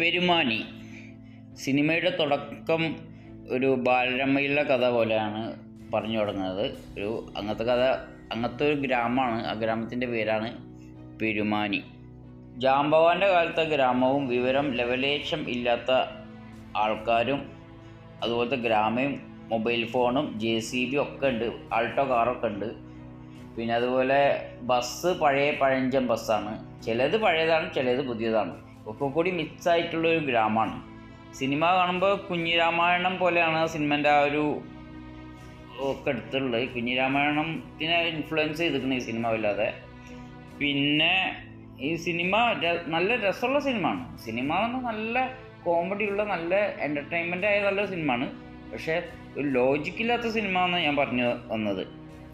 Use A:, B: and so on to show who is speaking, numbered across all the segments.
A: പെരുമാനി സിനിമയുടെ തുടക്കം ഒരു ബാലരമയിലെ കഥ പോലെയാണ് പറഞ്ഞു തുടങ്ങുന്നത്. അങ്ങനത്തെ ഒരു ഗ്രാമമാണ്. ആ ഗ്രാമത്തിൻ്റെ പേരാണ് പെരുമാനി. ജാമ്പവാൻ്റെ കാലത്തെ ഗ്രാമവും വിവരം ലവലേശം ഇല്ലാത്ത ആൾക്കാരും അതുപോലത്തെ ഗ്രാമവും മൊബൈൽ ഫോണും JCB ഒക്കെ ഉണ്ട്, ആൾട്ടോ കാറൊക്കെ ഉണ്ട്. പിന്നെ അതുപോലെ ബസ് പഴഞ്ചൻ ബസ്സാണ്. ചിലത് പഴയതാണ്, ചിലത് പുതിയതാണ്, ഒക്കെ കൂടി മിക്സായിട്ടുള്ളൊരു ഗ്രാമമാണ്. സിനിമ കാണുമ്പോൾ കുഞ്ഞിരാമായണം പോലെയാണ് സിനിമേൻ്റെ ആ ഒരു ഒക്കെ എടുത്തുള്ളത്. കുഞ്ഞിരാമായണത്തിനെ ഇൻഫ്ലുവൻസ് ചെയ്തിരിക്കുന്ന ഈ സിനിമ വല്ലാതെ. പിന്നെ ഈ സിനിമ നല്ല രസമുള്ള സിനിമയാണ്. സിനിമ നല്ല കോമഡി ഉള്ള നല്ല എൻ്റർടൈൻമെൻ്റ് ആയ നല്ല സിനിമയാണ്. പക്ഷേ ഒരു ലോജിക്കില്ലാത്ത സിനിമ എന്ന് ഞാൻ പറഞ്ഞു വന്നത്.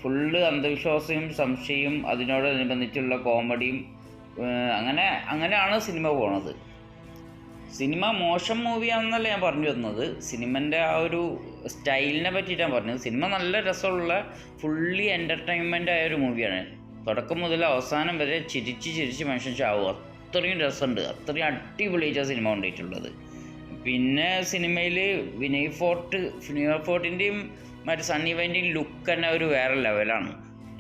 A: ഫുള്ള് അന്ധവിശ്വാസവും സംശയവും അതിനോടനുബന്ധിച്ചുള്ള കോമഡിയും അങ്ങനെയാണ് സിനിമ പോണത്. സിനിമ മോശം മൂവിയാണെന്നല്ല ഞാൻ പറഞ്ഞു വന്നത്, സിനിമൻ്റെ ആ ഒരു സ്റ്റൈലിനെ പറ്റിയിട്ടാണ് പറഞ്ഞത്. സിനിമ നല്ല രസമുള്ള ഫുള്ളി എൻ്റർടൈൻമെൻ്റ് ആയ ഒരു മൂവിയാണ്. തുടക്കം മുതൽ അവസാനം വരെ ചിരിച്ച് മനുഷ്യൻ ചാവും. അത്രയും രസമുണ്ട്, അത്രയും അടിപൊളിയായിട്ടാണ് സിനിമ കൊണ്ടിട്ടുള്ളത്. പിന്നെ സിനിമയിൽ വിനയ് ഫോർട്ടിൻ്റെയും മറ്റേ സണ്ണി വെയിൻ്റെയും ലുക്ക് തന്നെ ഒരു വേറെ ലെവലാണ്.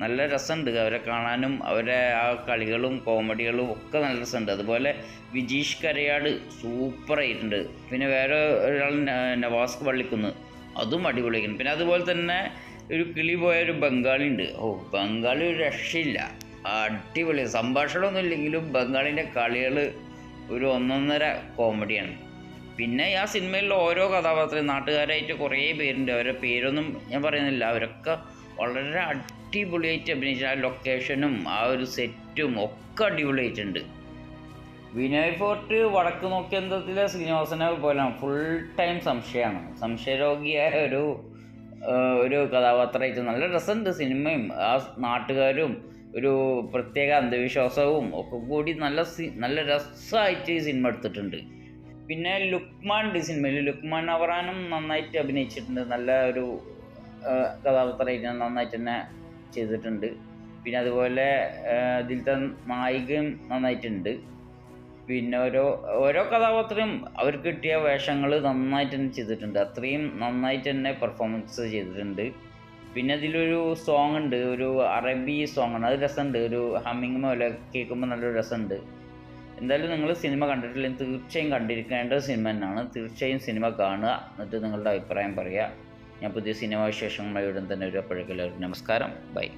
A: നല്ല രസമുണ്ട് അവരെ കാണാനും, അവരെ ആ കളികളും കോമഡികളും ഒക്കെ നല്ല രസമുണ്ട്. അതുപോലെ വിജീഷ് കരയാട് സൂപ്പറായിട്ടുണ്ട്. പിന്നെ വേറെ ഒരാൾ നവാസ് വള്ളിക്കുന്ന്, അതും അടിപൊളിയായിരുന്നു. പിന്നെ അതുപോലെ തന്നെ ഒരു കിളി പോയ ഒരു ബംഗാളി ഉണ്ട്. ബംഗാളി ഒരു രക്ഷയില്ല, അടിപൊളി. സംഭാഷണമൊന്നും ഇല്ലെങ്കിലും ബംഗാളിൻ്റെ കളികൾ ഒരു ഒന്നൊന്നര കോമഡിയാണ്. പിന്നെ ആ സിനിമയിലുള്ള ഓരോ കഥാപാത്രം നാട്ടുകാരായിട്ട് കുറേ പേരുണ്ട്. അവരുടെ പേരൊന്നും ഞാൻ പറയുന്നില്ല, അവരൊക്കെ വളരെ അടിപൊളിയായിട്ട് അഭിനയിച്ച ആ ലൊക്കേഷനും ആ ഒരു സെറ്റും ഒക്കെ അടിപൊളിയായിട്ടുണ്ട്. വിനയ് ഫോർട്ട് വടക്ക് നോക്കിയന്തത്തിലെ ശ്രീനിവാസനെ പോലെയാണ്, ഫുൾ ടൈം സംശയരോഗിയായ ഒരു കഥാപാത്രമായിട്ട് നല്ല രസമുണ്ട്. സിനിമയും ആ നാട്ടുകാരും ഒരു പ്രത്യേക അന്ധവിശ്വാസവും ഒക്കെ കൂടി നല്ല രസമായിട്ട് ഈ സിനിമ എടുത്തിട്ടുണ്ട്. പിന്നെ ലുക്മാൻ ഉണ്ട് സിനിമയിൽ. ലുക്മാൻ അവറാനും നന്നായിട്ട് അഭിനയിച്ചിട്ടുണ്ട്. നല്ല ഒരു കഥാപാത്രമായിട്ട് നന്നായിട്ട് തന്നെ ചെയ്തിട്ടുണ്ട്. പിന്നെ അതുപോലെ ഇതിലത്തെ നായികയും നന്നായിട്ടുണ്ട്. പിന്നെ ഓരോ കഥാപാത്രം അവർക്ക് കിട്ടിയ വേഷങ്ങൾ നന്നായിട്ട് തന്നെ ചെയ്തിട്ടുണ്ട്. അത്രയും നന്നായിട്ട് തന്നെ പെർഫോമൻസ് ചെയ്തിട്ടുണ്ട്. പിന്നെ അതിലൊരു സോങ് ഉണ്ട്, ഒരു അറബി സോങ്ങാണ്, അത് രസമുണ്ട്. ഒരു ഹമ്മിങ് പോലെ കേൾക്കുമ്പോൾ നല്ലൊരു രസമുണ്ട്. എന്തായാലും നിങ്ങൾ സിനിമ കണ്ടിട്ടില്ലെങ്കിൽ തീർച്ചയായും കണ്ടിരിക്കേണ്ട സിനിമ തന്നെയാണ്. തീർച്ചയായും സിനിമ കാണുക, എന്നിട്ട് നിങ്ങളുടെ അഭിപ്രായം പറയുക. ഞാൻ പുതിയ സിനിമാ വിശേഷങ്ങളുമായി ഉടൻ തന്നെ ഒരു അപ്പോഴേക്കും. നമസ്കാരം, ബൈ.